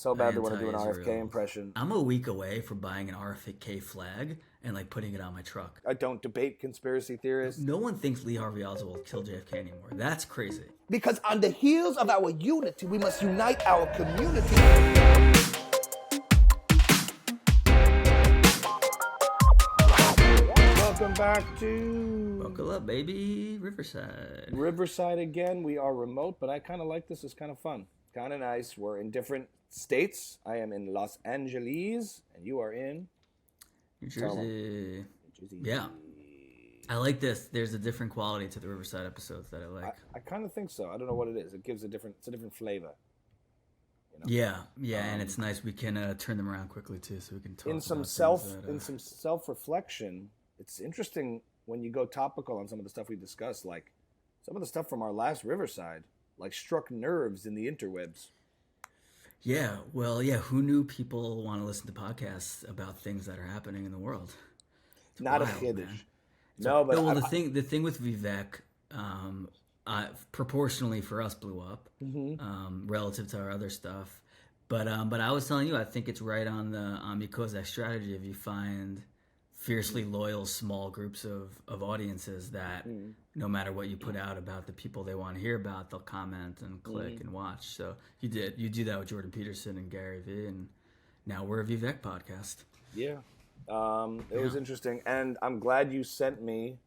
so badly want to do an RFK anti-Israel. impression. I'm a week away from buying an RFK flag and like putting it on my truck. I don't debate conspiracy theorists. No one thinks Lee Harvey Oswald killed JFK anymore. That's crazy. Because on the heels of our unity, we must unite our community. Welcome back to... Buckle up, baby. Riverside again. We are remote, but I kind of like this. It's kind of fun. Kind of nice. We're in different states. I am in Los Angeles, and you are in... New Jersey. Yeah. I like this. There's a different quality to the Riverside episodes that I like. I kind of think so. I don't know what it is. It gives it's a different flavor. You know? Yeah, and it's nice. We can turn them around quickly too, so we can talk in some self-reflection. It's interesting when you go topical on some of the stuff we discussed, like some of the stuff from our last Riverside, like struck nerves in the interwebs. Yeah, well, yeah. Who knew people want to listen to podcasts about things that are happening in the world? It's not wild, a kiddish. Man. No, but well, the thing with Vivek, proportionally for us, blew up relative to our other stuff. But I was telling you, I think it's right on the Kozak strategy. If you find fiercely loyal small groups of audiences that no matter what you put out about the people they want to hear about, they'll comment and click and watch. So you do that with Jordan Peterson and Gary Vee, and now we're a Vivek podcast. Yeah. It was interesting, and I'm glad you sent me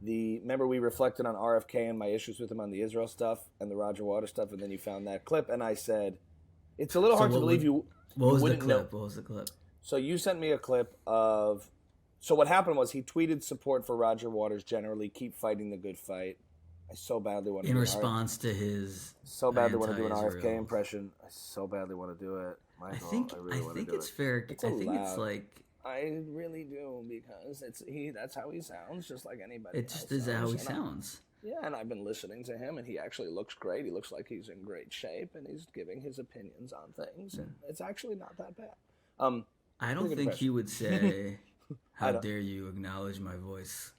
remember we reflected on RFK and my issues with him on the Israel stuff and the Roger Waters stuff, and then you found that clip, and I said, it's a little hard to believe you. What was the clip? What was the clip? So you sent me a clip of, so what happened was he tweeted support for Roger Waters generally, keep fighting the good fight. I so badly want to in response to his so badly want to do an RFK impression. I so badly want to do it. I think it's fair. I think it's like, I really do, because that's how he sounds, just like anybody else. It just is how he sounds. Yeah, and I've been listening to him, and he actually looks great. He looks like he's in great shape, and he's giving his opinions on things, and it's actually not that bad. I don't think he would say, how dare you acknowledge my voice.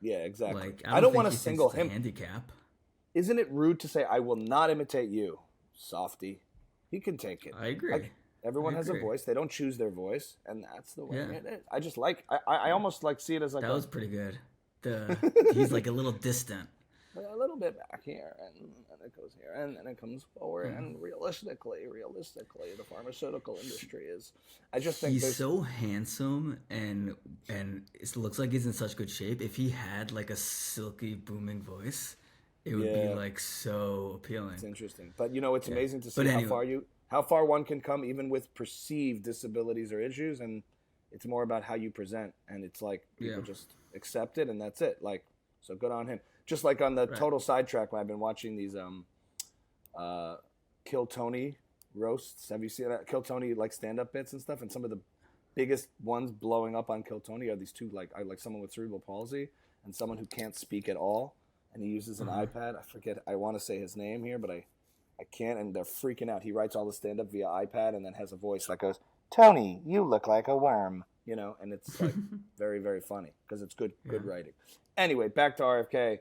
Yeah, exactly. Like, I don't want to single him. Handicap. Isn't it rude to say, I will not imitate you, softy? He can take it. I agree. Everyone has a voice. They don't choose their voice, and that's the way it is. I just I almost see it as like that was pretty good. He's like a little distant. A little bit back here, and it goes here, and then it comes forward. And realistically, the pharmaceutical industry is. I just think he's so handsome, and it looks like he's in such good shape. If he had like a silky, booming voice, it would be like so appealing. It's interesting, but it's amazing to see how far one can come, even with perceived disabilities or issues, and it's more about how you present, and it's like people just accept it, and that's it. Like, so good on him. Just like on the total sidetrack, when I've been watching these Kill Tony roasts. Have you seen that? Kill Tony like stand-up bits and stuff, and some of the biggest ones blowing up on Kill Tony are these two, like someone with cerebral palsy and someone who can't speak at all, and he uses an iPad. I forget. I want to say his name here, but I can't, and they're freaking out. He writes all the stand-up via iPad and then has a voice that goes, Tony, you look like a worm, and it's like very, very funny because it's good writing. Anyway, back to RFK.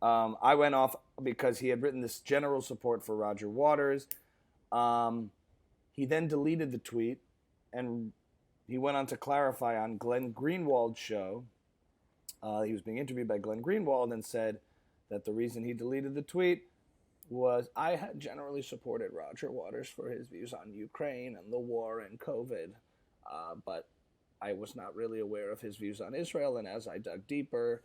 I went off because he had written this general support for Roger Waters. He then deleted the tweet, and he went on to clarify on Glenn Greenwald's show. He was being interviewed by Glenn Greenwald and said that the reason he deleted the tweet was, I had generally supported Roger Waters for his views on Ukraine and the war and COVID, but I was not really aware of his views on Israel, and as I dug deeper,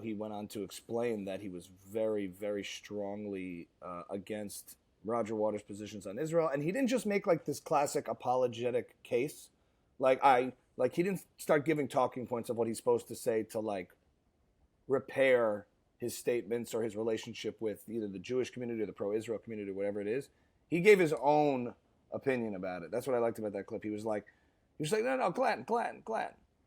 he went on to explain that he was very, very strongly against Roger Waters' positions on Israel, and he didn't just make like this classic apologetic case, he didn't start giving talking points of what he's supposed to say to like repair his statements or his relationship with either the Jewish community or the pro-Israel community, or whatever it is. He gave his own opinion about it. That's what I liked about that clip. He was like, no, Glenn,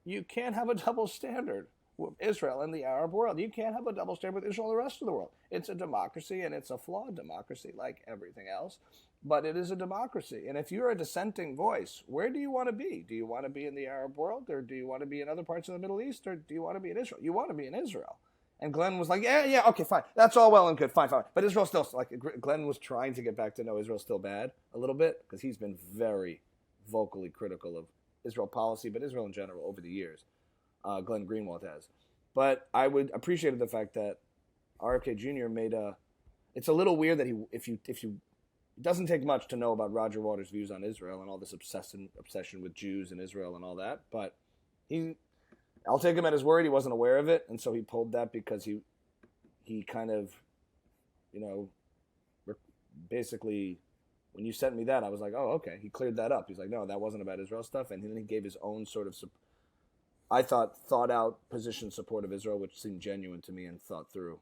you can't have a double standard with Israel and the Arab world. You can't have a double standard with Israel and the rest of the world. It's a democracy, and it's a flawed democracy like everything else, but it is a democracy. And if you're a dissenting voice, where do you want to be? Do you want to be in the Arab world, or do you want to be in other parts of the Middle East, or do you want to be in Israel? You want to be in Israel. And Glenn was like, yeah, okay, fine. That's all well and good, fine. But Israel's still, like, Glenn was trying to get back to know Israel's still bad a little bit, because he's been very vocally critical of Israel policy, but Israel in general over the years. Glenn Greenwald has. But I would appreciate the fact that RFK Jr. made it's a little weird that if you it doesn't take much to know about Roger Waters' views on Israel and all this obsession with Jews and Israel and all that, but I'll take him at his word. He wasn't aware of it, and so he pulled that because he kind of, basically, when you sent me that, I was like, oh, okay. He cleared that up. He's like, no, that wasn't about Israel stuff, and then he gave his own sort of, I thought out position support of Israel, which seemed genuine to me and thought through.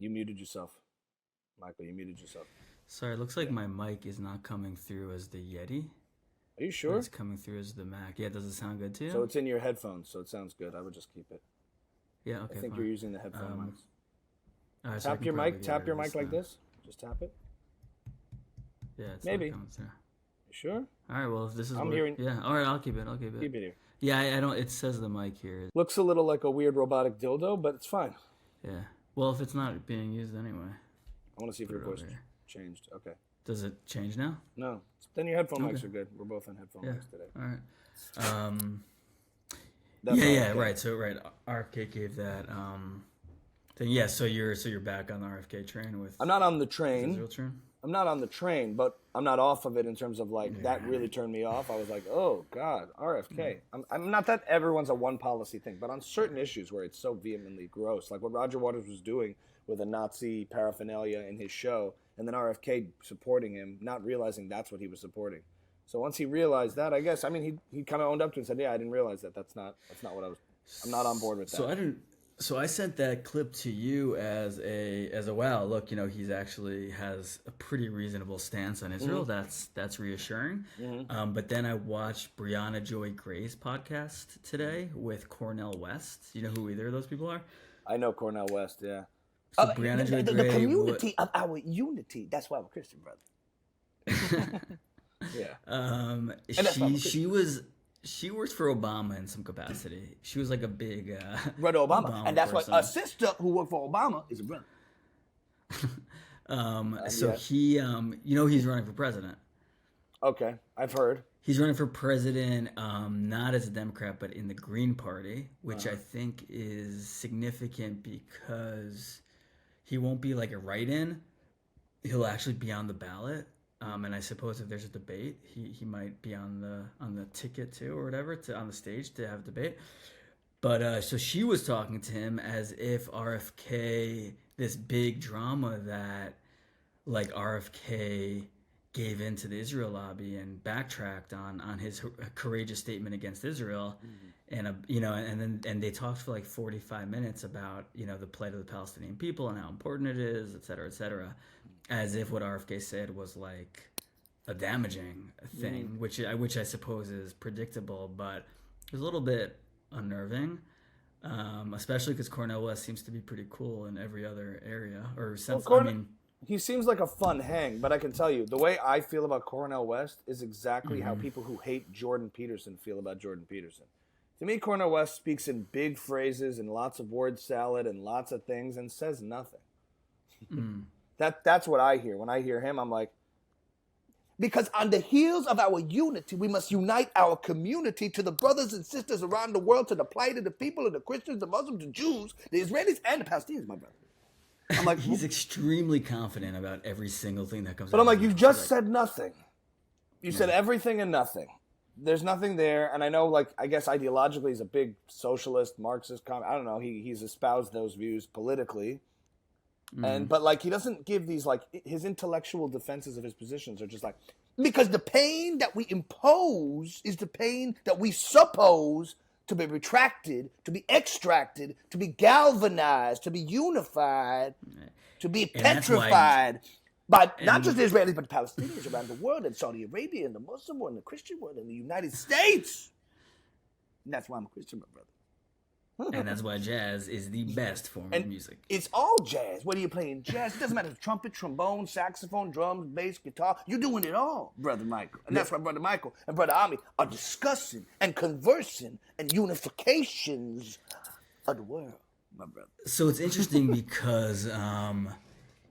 You muted yourself, Michael. You muted yourself. Sorry, it looks like my mic is not coming through as the Yeti. Are you sure? It's coming through as the Mac. Yeah, does it sound good to you? So it's in your headphones, so it sounds good. I would just keep it. Yeah, okay. I think fine. you're using the headphone mics. All right, Tap your mic. Tap your mic like this. Just tap it. Yeah, it's maybe. Not coming through. You sure? All right. Well, if this is. I'm hearing. Yeah. All right. I'll keep it. Keep it here. Yeah, I don't. It says the mic here. Looks a little like a weird robotic dildo, but it's fine. Yeah. Well, if it's not being used anyway. I want to see if your voice changed. Okay. Does it change now? No. Then your headphone mics are good. We're both on headphone mics today. All right. Right. So RFK gave that thing. Yeah. So you're back on the RFK train with. I'm not on the train. Israel train? I'm not on the train, but I'm not off of it in terms of that really turned me off. I was like, oh God, RFK. I'm not that everyone's a one policy thing, but on certain issues where it's so vehemently gross, like what Roger Waters was doing with a Nazi paraphernalia in his show, and then RFK supporting him, not realizing that's what he was supporting. So once he realized that, I guess, he kind of owned up to it and said, yeah, I didn't realize that. That's not what I was. I'm not on board with that. So I sent that clip to you as a wow, look, he's actually has a pretty reasonable stance on Israel. Mm-hmm. That's reassuring. Mm-hmm. But then I watched Brianna Joy Gray's podcast today with Cornel West. You know who either of those people are? I know Cornel West, yeah. So Brianna Joy Gray, the community of our unity. That's why we're Christian, brother. Yeah. She works for Obama in some capacity. She was like a big brother Obama, and that's person. why a sister who worked for Obama is a brother. He, he's running for president. Okay, I've heard. He's running for president, not as a Democrat, but in the Green Party, which I think is significant because he won't be like a write-in. He'll actually be on the ballot. And I suppose if there's a debate, he might be on the ticket too, or whatever, on the stage to have a debate. But so she was talking to him as if RFK, this big drama that like RFK gave into the Israel lobby and backtracked on his courageous statement against Israel, and then they talked for like 45 minutes about the plight of the Palestinian people and how important it is, et cetera, as if what RFK said was like a damaging thing, which I suppose is predictable, but it was a little bit unnerving, especially because Cornel West seems to be pretty cool in every other area or sense. He seems like a fun hang, but I can tell you, the way I feel about Cornel West is exactly how people who hate Jordan Peterson feel about Jordan Peterson. To me, Cornel West speaks in big phrases and lots of word salad and lots of things and says nothing. That's what I hear. When I hear him, I'm like, because on the heels of our unity, we must unite our community to the brothers and sisters around the world, to the plight of the people, of the Christians, the Muslims, the Jews, the Israelis, and the Palestinians, my brother. I'm like, he's extremely confident about every single thing that comes out. But I'm like, you just said nothing. You said everything and nothing. There's nothing there. And I know, I guess ideologically he's a big socialist, Marxist, I don't know. He's espoused those views politically. But he doesn't give these, his intellectual defenses of his positions are just because the pain that we impose is the pain that we suppose to be retracted, to be extracted, to be galvanized, to be unified, to be petrified by not just the Israelis, but the Palestinians around the world, and Saudi Arabia, and the Muslim world, and the Christian world, and the United States. And that's why I'm a Christian, my brother. And that's why jazz is the best form of music. It's all jazz. Whether you're playing jazz, it doesn't matter. Trumpet, trombone, saxophone, drums, bass, guitar. You're doing it all, Brother Michael. And that's why Brother Michael and Brother Ami are discussing and conversing and unifications of the world, my brother. So it's interesting because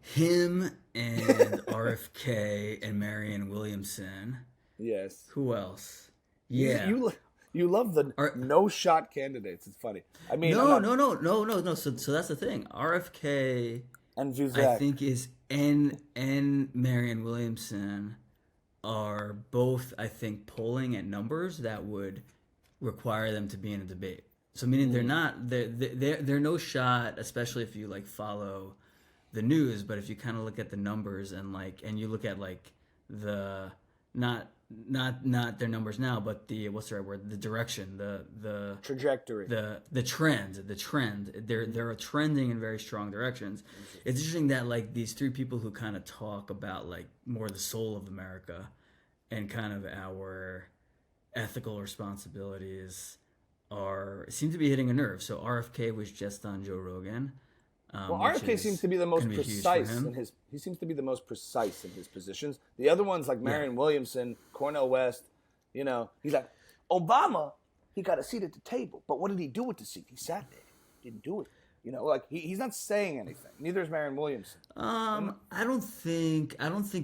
him and RFK and Marianne Williamson. Yes. Who else? Yeah. You love the no-shot candidates. It's funny. I mean, no. So that's the thing. RFK and Vuzak, I think and Marianne Williamson are both, I think, polling at numbers that would require them to be in a debate. So meaning they're no shot, especially if you like follow the news. But if you kind of look at the numbers and you look at like the not their numbers now, but the what's the right word? The direction, the trajectory, the trend. They're trending in very strong directions. It's interesting that like these three people who kind of talk about like more the soul of America and kind of our ethical responsibilities seem to be hitting a nerve. So RFK was just on Joe Rogan. Well, RFK seems to be the most precise he seems to be the most precise in his positions. The other ones like Marianne Williamson, Cornel West, he's like, Obama, he got a seat at the table, but what did he do with the seat? He sat there, didn't do it. He's not saying anything. Neither is Marianne Williamson. I don't think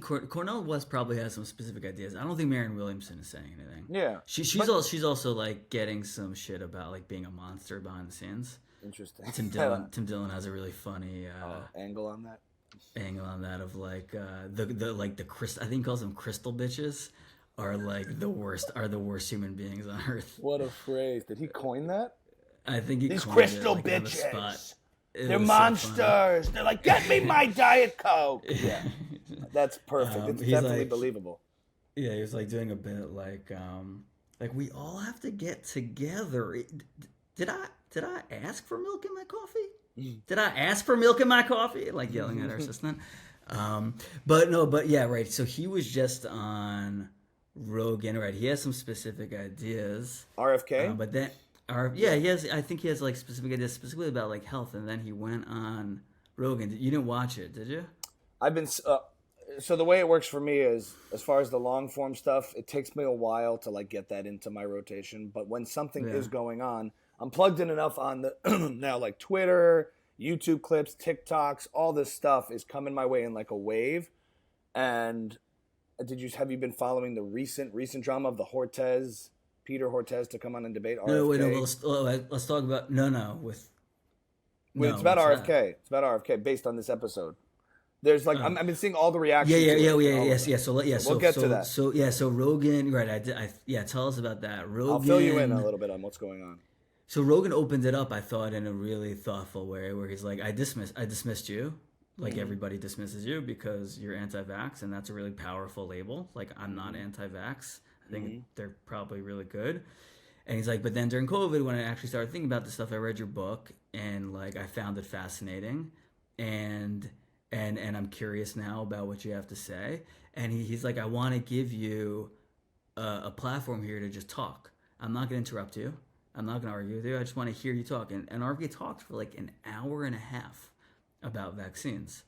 Cornel West probably has some specific ideas. I don't think Marianne Williamson is saying anything. Yeah, she's also like getting some shit about like being a monster behind the scenes. Interesting. Tim Dillon has a really funny angle on that of like the crystal. I think he calls them crystal bitches are like the worst human beings on earth. What a phrase! Did he coin that? I think he these coined crystal it, like, bitches. They're monsters. They're like, get me my Diet Coke. Yeah, that's perfect. It's definitely believable. Yeah, he was like doing a bit like we all have to get together. Did I ask for milk in my coffee? Did I ask for milk in my coffee? Like yelling at our assistant. But yeah, right. So he was just on Rogan, right? He has some specific ideas. RFK? But then, he has. I think he has like specific ideas, specifically about like health. And then he went on Rogan. You didn't watch it, did you? I've been. So the way it works for me is, as far as the long form stuff, it takes me a while to like get that into my rotation. But when something is going on, I'm plugged in enough on the now like Twitter, YouTube clips, TikToks, all this stuff is coming my way in like a wave. And have you been following the recent drama of the Peter Hotez to come on and debate RFK? No, let's talk about it's about RFK. It's about RFK based on this episode. There's like I've been seeing all the reactions. So we'll get to that. So Rogan, right? Tell us about that. Rogan, I'll fill you in a little bit on what's going on. So Rogan opened it up, I thought, in a really thoughtful way, where he's like, I dismissed you, like everybody dismisses you because you're anti-vax, and that's a really powerful label. Like, I'm not anti-vax. I think they're probably really good. And he's like, but then during COVID, when I actually started thinking about this stuff, I read your book, and like I found it fascinating, and I'm curious now about what you have to say. And he's like, I want to give you a platform here to just talk. I'm not going to interrupt you. I'm not going to argue with you. I just want to hear you talk. And RFK talked for like an hour and a half about vaccines.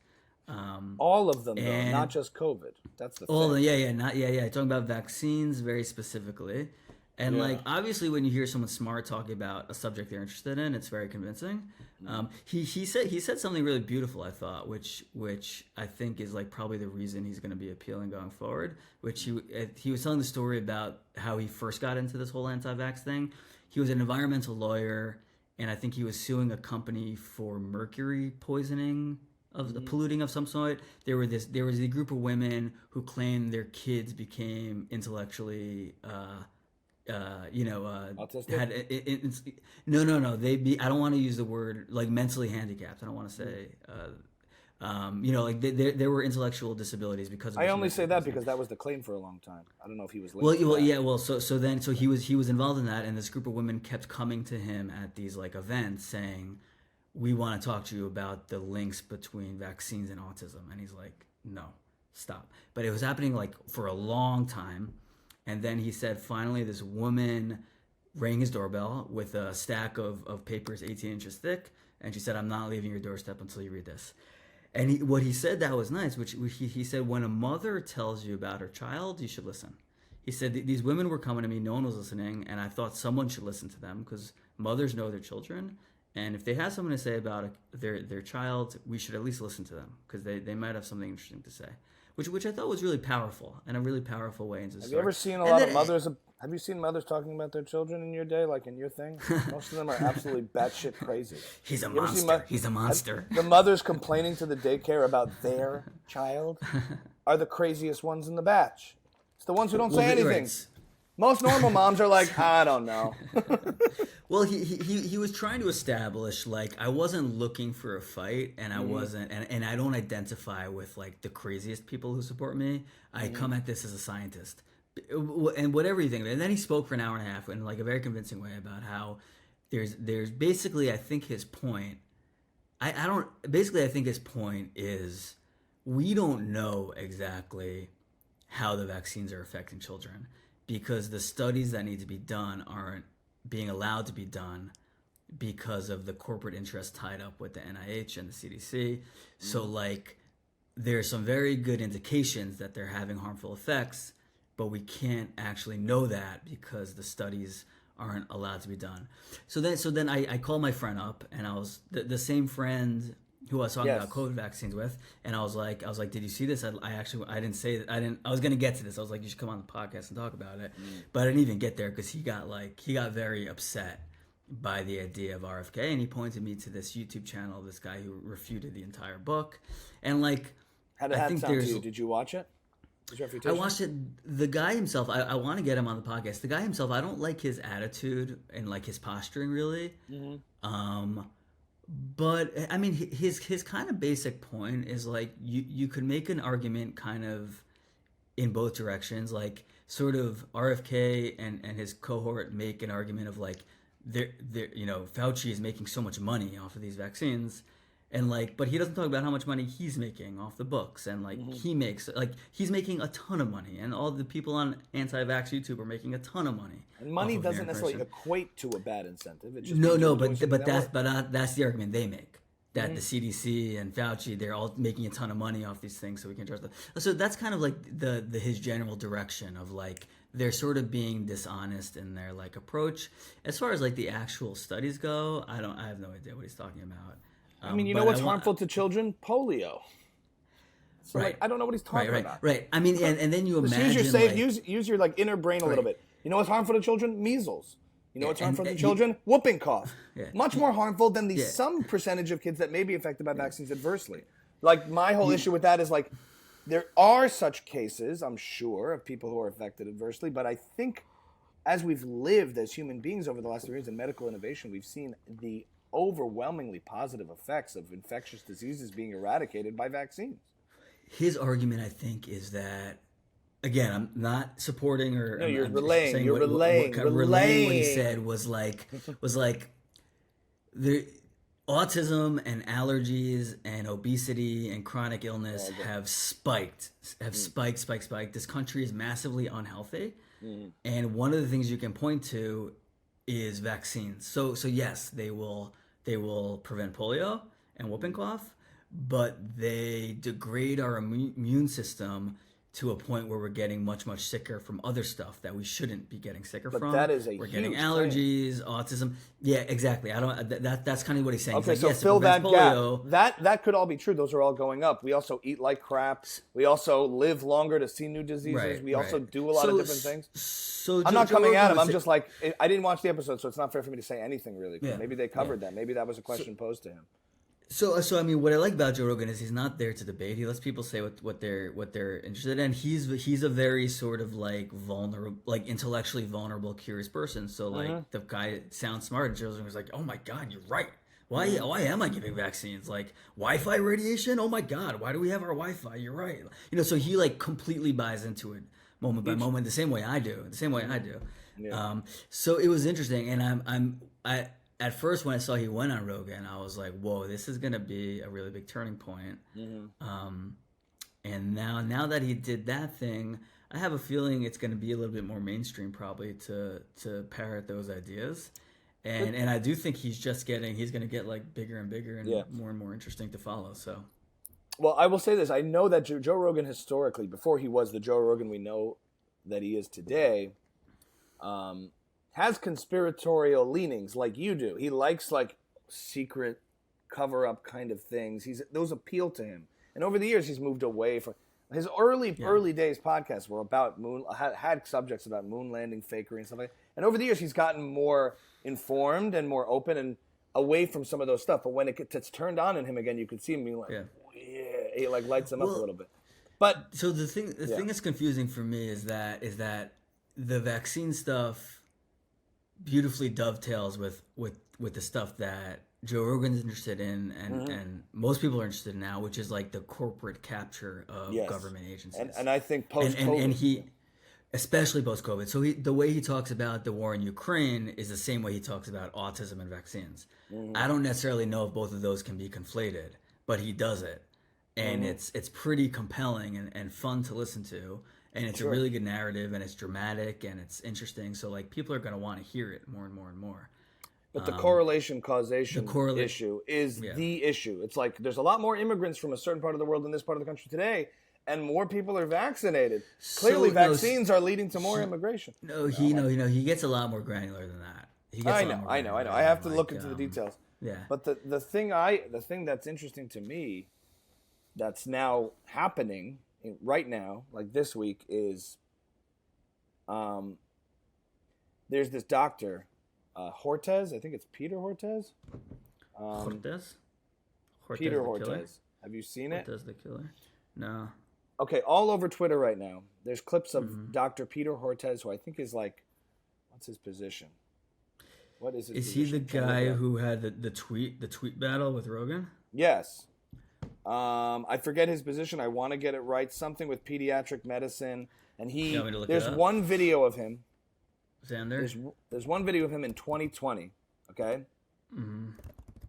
All of them, though, not just COVID. That's the thing. Talking about vaccines very specifically. And like, obviously, when you hear someone smart talking about a subject they're interested in, it's very convincing. He said something really beautiful, I thought, which I think is like probably the reason he's going to be appealing going forward. Which he was telling the story about how he first got into this whole anti-vax thing. He was an environmental lawyer, and I think he was suing a company for mercury poisoning of the polluting of some sort. There was a group of women who claimed their kids became intellectually autistic? No. I don't want to use the word like mentally handicapped. I don't want to say there were intellectual disabilities because of I only say that because that was the claim for a long time. I don't know if he was So he was involved in that, and this group of women kept coming to him at these like events saying, we want to talk to you about the links between vaccines and autism. And he's like, no, stop. But it was happening like for a long time. And then he said, finally, this woman rang his doorbell with a stack of papers 18 inches thick, and she said, "I'm not leaving your doorstep until you read this." And what he said that was nice, which he said, when a mother tells you about her child, you should listen. He said, these women were coming to me, no one was listening, and I thought someone should listen to them because mothers know their children. And if they have something to say about their child, we should at least listen to them because they might have something interesting to say, which I thought was really powerful and a really powerful way into the Have story. you ever seen a lot of mothers? Have you seen mothers talking about their children in your day, like in your thing? Most of them are absolutely batshit crazy. He's a monster. He's a monster. The mothers complaining to the daycare about their child are the craziest ones in the batch. It's the ones who don't say anything. Right. Most normal moms are like, I don't know. Well, he was trying to establish, like, I wasn't looking for a fight, and I wasn't, and I don't identify with, like, the craziest people who support me. I come at this as a scientist. And whatever you think. And then he spoke for an hour and a half in, like, a very convincing way about how there's basically, I think his point, I think his point is we don't know exactly how the vaccines are affecting children because the studies that need to be done aren't being allowed to be done because of the corporate interests tied up with the NIH and the CDC. So, like, there's some very good indications that they're having harmful effects, but we can't actually know that because the studies aren't allowed to be done. So then I called my friend up, and I was the same friend who I was talking about COVID vaccines with, and I was like, did you see this? I didn't say that. I was gonna get to this. I was like, you should come on the podcast and talk about it, but I didn't even get there because he got very upset by the idea of RFK, and he pointed me to this YouTube channel, this guy who refuted the entire book, and like, how did that sound to you? Did you watch it? I watched it. The guy himself, I want to get him on the podcast. The guy himself, I don't like his attitude and like his posturing really. But I mean, his kind of basic point is like you could make an argument kind of in both directions. Like sort of RFK and his cohort make an argument of like they're Fauci is making so much money off of these vaccines. And like, but he doesn't talk about how much money he's making off the books, and like he's making a ton of money, and all the people on anti-vax YouTube are making a ton of money. And money doesn't necessarily equate to a bad incentive. It's just but that's the argument they make, that the CDC and Fauci, they're all making a ton of money off these things, so we can trust them. So that's kind of like the his general direction of like they're sort of being dishonest in their like approach. As far as like the actual studies go, I have no idea what he's talking about. I mean, you know what's harmful to children? Polio. So, like, I don't know what he's talking about. Right. I mean, and then you imagine... Use your like inner brain a little bit. You know what's harmful to children? Measles. You know what's harmful to children? Whooping cough. Much more harmful than the some percentage of kids that may be affected by vaccines adversely. Like, my whole issue with that is, like, there are such cases, I'm sure, of people who are affected adversely, but I think as we've lived as human beings over the last 3 years in medical innovation, we've seen the overwhelmingly positive effects of infectious diseases being eradicated by vaccines. His argument, I think, is that, again, I'm not supporting or... No, you're I'm relaying. You're relaying what he said was like the autism and allergies and obesity and chronic illness have spiked. This country is massively unhealthy. And one of the things you can point to is vaccines. So yes, they will prevent polio and whooping cough, but they degrade our immune system to a point where we're getting much sicker from other stuff that we shouldn't be getting sicker from. That is we're getting allergies, autism. Yeah, exactly. That's kind of what he's saying. Okay, like, so yes, fill that polio, gap. That could all be true. Those are all going up. We also eat like crap. We also live longer to see new diseases. We also do a lot of different things. So I'm not coming at him. I'm just like, I didn't watch the episode, so it's not fair for me to say anything really. Yeah. Maybe they covered that. Maybe that was a question posed to him. So I mean, what I like about Joe Rogan is he's not there to debate. He lets people say what they're interested in. He's a very sort of like vulnerable, like intellectually vulnerable, curious person. So like the guy sounds smart, and Joe Rogan was like, "Oh my God, you're right. Why am I giving vaccines? Like Wi-Fi radiation? Oh my God, why do we have our Wi-Fi? You're right." So he like completely buys into it moment by moment, the same way I do. Yeah. So it was interesting, and I. At first, when I saw he went on Rogan, I was like, "Whoa, this is gonna be a really big turning point." And now that he did that thing, I have a feeling it's going to be a little bit more mainstream probably to parrot those ideas. And I do think he's going to get like bigger and bigger and more interesting to follow. So, well, I will say this. I know that Joe Rogan historically, before he was the Joe Rogan we know that he is today, has conspiratorial leanings like you do. He likes like secret cover-up kind of things. Those appeal to him. And over the years, he's moved away from his early days podcasts were about had subjects about moon landing fakery and stuff like that. And over the years, he's gotten more informed and more open and away from some of those stuff. But when it gets turned on in him again, you can see him being like, it like lights him up a little bit. But so the thing that's confusing for me is that the vaccine stuff beautifully dovetails with the stuff that Joe Rogan's interested in and most people are interested in now, which is like the corporate capture of government agencies. And I think post-COVID. And he, especially post-COVID. So the way he talks about the war in Ukraine is the same way he talks about autism and vaccines. I don't necessarily know if both of those can be conflated, but he does it. And it's pretty compelling and fun to listen to. And it's a really good narrative and it's dramatic and it's interesting. So like people are going to want to hear it more and more and more. But the correlation causation issue is the issue. It's like there's a lot more immigrants from a certain part of the world in this part of the country today, and more people are vaccinated. Clearly, vaccines are leading to more immigration. He gets a lot more granular than that. I know. I have to look into the details. Yeah. But the thing that's interesting to me, that's now happening right now, like this week, is there's this doctor. Hotez, I think it's Peter Hotez. Hotez? Peter Hotez. Have you seen it? Hotez the killer? No. Okay, all over Twitter right now, there's clips of Dr. Peter Hotez, who I think is like, what's his position? What is his position? Is he the guy who had the tweet battle with Rogan? Yes. I forget his position. I want to get it right. Something with pediatric medicine. And there's one video of him. Xander? There's one video of him in 2020, okay?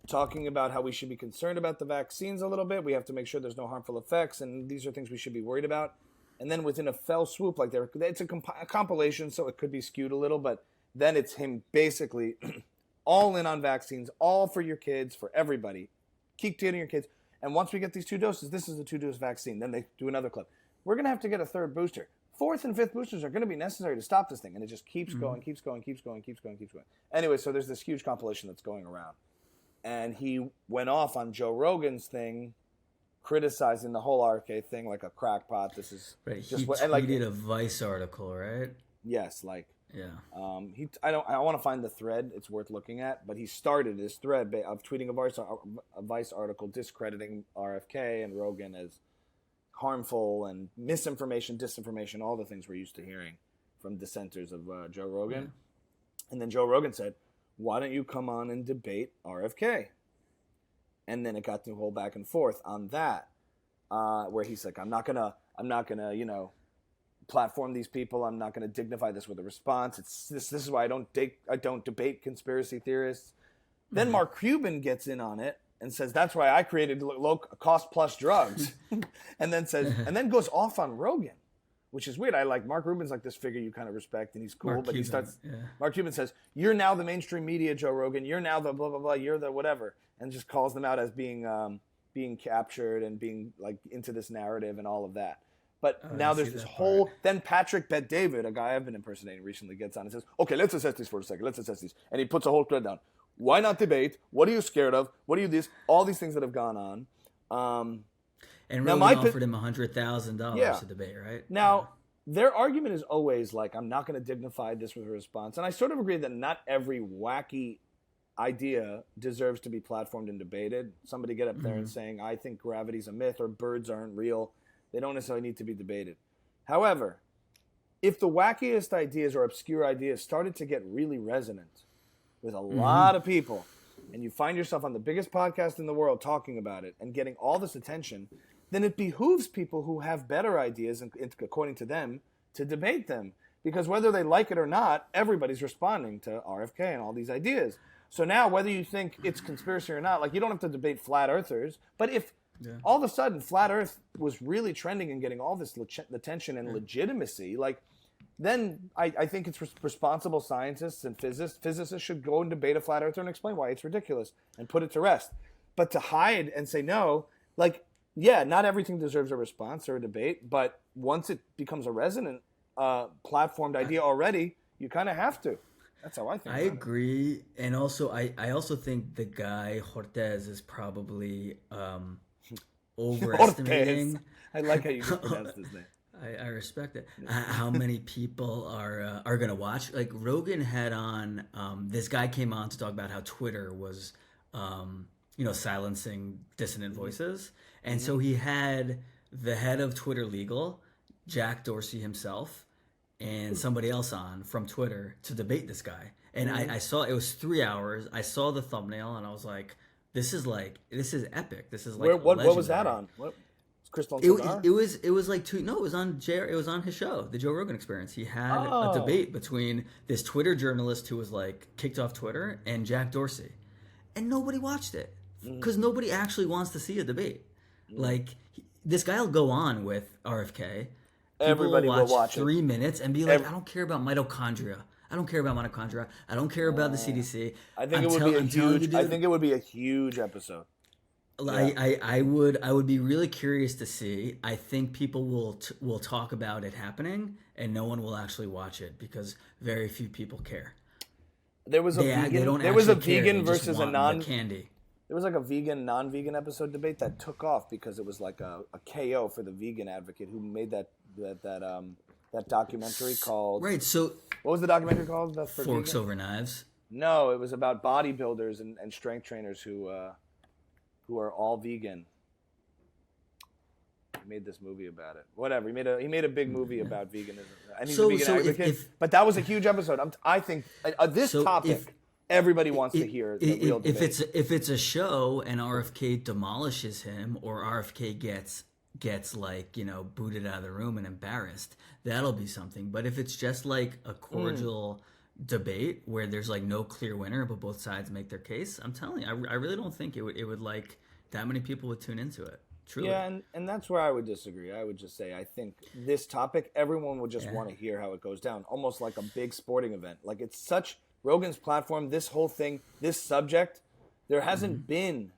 Talking about how we should be concerned about the vaccines a little bit. We have to make sure there's no harmful effects, and these are things we should be worried about. And then within a fell swoop, like it's a compilation, so it could be skewed a little, but then it's him basically all in on vaccines, all for your kids, for everybody. Keep getting your kids. And once we get these 2 doses, this is the 2-dose vaccine. Then they do another clip. We're going to have to get a 3rd booster. 4th and 5th boosters are going to be necessary to stop this thing. And it just keeps going. Anyway, so there's this huge compilation that's going around. And he went off on Joe Rogan's thing, criticizing the whole RFK thing like a crackpot. This is right. He tweeted a Vice article, right? Yes, like yeah. I want to find the thread. It's worth looking at. But he started this thread of tweeting a Vice article discrediting RFK and Rogan as harmful and misinformation, disinformation, all the things we're used to hearing from dissenters of Joe Rogan. Yeah. And then Joe Rogan said, why don't you come on and debate RFK? And then it got to a whole back and forth on that, where he's like, I'm not gonna, platform these people. I'm not gonna dignify this with a response. This is why I don't debate conspiracy theorists. Then Mark Cuban gets in on it and says that's why I created low cost plus drugs, and then goes off on Rogan, which is weird. I like Mark Cuban's like this figure you kind of respect, and he's cool. Mark Cuban says, "You're now the mainstream media, Joe Rogan. You're now the blah blah blah. You're the whatever," and just calls them out as being captured and being like into this narrative and all of that. But now there's this whole. Then Patrick Bet-David, a guy I've been impersonating recently, gets on and says, "Okay, let's assess these for a second. Let's assess these," and he puts a whole thread down. Why not debate? What are you scared of? What are you this? All these things that have gone on. And Rogan offered him $100,000 to debate, right? Now, their argument is always like, I'm not going to dignify this with a response. And I sort of agree that not every wacky idea deserves to be platformed and debated. Somebody get up there and saying, I think gravity's a myth or birds aren't real. They don't necessarily need to be debated. However, if the wackiest ideas or obscure ideas started to get really resonant with a lot of people, and you find yourself on the biggest podcast in the world talking about it and getting all this attention, then it behooves people who have better ideas, according to them, to debate them. Because whether they like it or not, everybody's responding to RFK and all these ideas. So now, whether you think it's conspiracy or not, like you don't have to debate flat earthers, but if all of a sudden, flat Earth was really trending and getting all this attention and legitimacy. Like, then I think it's responsible scientists and physicists should go and debate a flat earther and explain why it's ridiculous and put it to rest. But to hide and say no, like, yeah, not everything deserves a response or a debate, but once it becomes a resonant platformed idea already, you kind of have to. That's how I think. I agree, and also I also think the guy Hotez is probably overestimating. Hotez. I like how you just pronounced his name. I respect it. How many people are gonna watch? Like Rogan had on this guy came on to talk about how Twitter was silencing dissident voices, and so he had the head of Twitter Legal, Jack Dorsey himself, and somebody else on from Twitter to debate this guy. And I saw it was 3 hours. I saw the thumbnail and I was like, this is epic. This is like what was that on? What? Crystal it was like it was on his show, the Joe Rogan Experience. He had a debate between this Twitter journalist who was like kicked off Twitter and Jack Dorsey, and nobody watched it because nobody actually wants to see a debate. Like this guy will go on with RFK. Everybody will watch 3 minutes and be like, I don't care about mitochondria. I don't care about the CDC. I think it would be a huge episode. I would be really curious to see. I think people will talk about it happening, and no one will actually watch it because very few people care. There was a vegan versus a non-candy. There was like a vegan non-vegan episode debate that took off because it was like a KO for the vegan advocate who made that documentary called. Right. So what was the documentary called? Forks Over Knives. No, it was about bodybuilders and strength trainers who are all vegan. He made this movie about it. Whatever. He made a big movie about veganism. And he's a vegan advocate. But that was a huge episode. I think this topic, everybody wants to hear the real debate. If it's a show and RFK demolishes him or RFK gets like, booted out of the room and embarrassed, that'll be something. But if it's just like a cordial debate where there's like no clear winner but both sides make their case, I'm telling you, I really don't think it would like that many people would tune into it. Truly. Yeah, and that's where I would disagree. I would just say I think this topic, everyone would just want to hear how it goes down, almost like a big sporting event. Like it's such Rogan's platform, this whole thing, this subject, there hasn't been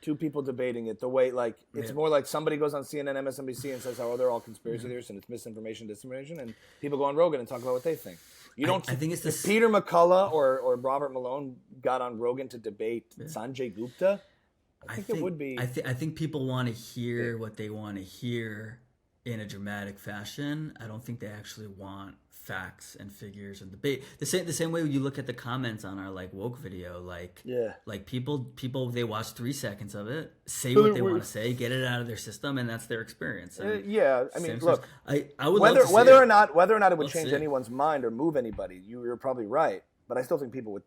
two people debating it the way, like, it's more like somebody goes on CNN, MSNBC and says, they're all conspiracy theorists and it's misinformation, disinformation, and people go on Rogan and talk about what they think. You don't. I think it's if Peter McCullough or Robert Malone got on Rogan to debate Sanjay Gupta, I think it would be. I think people want to hear what they want to hear in a dramatic fashion. I don't think they actually want facts and figures and debate. The same way you look at the comments on our like woke video, like people they watch 3 seconds of it, say what they want to say, get it out of their system, and that's their experience. I mean, look, I would whether or not it would change anyone's mind or move anybody. You're probably right, but I still think people would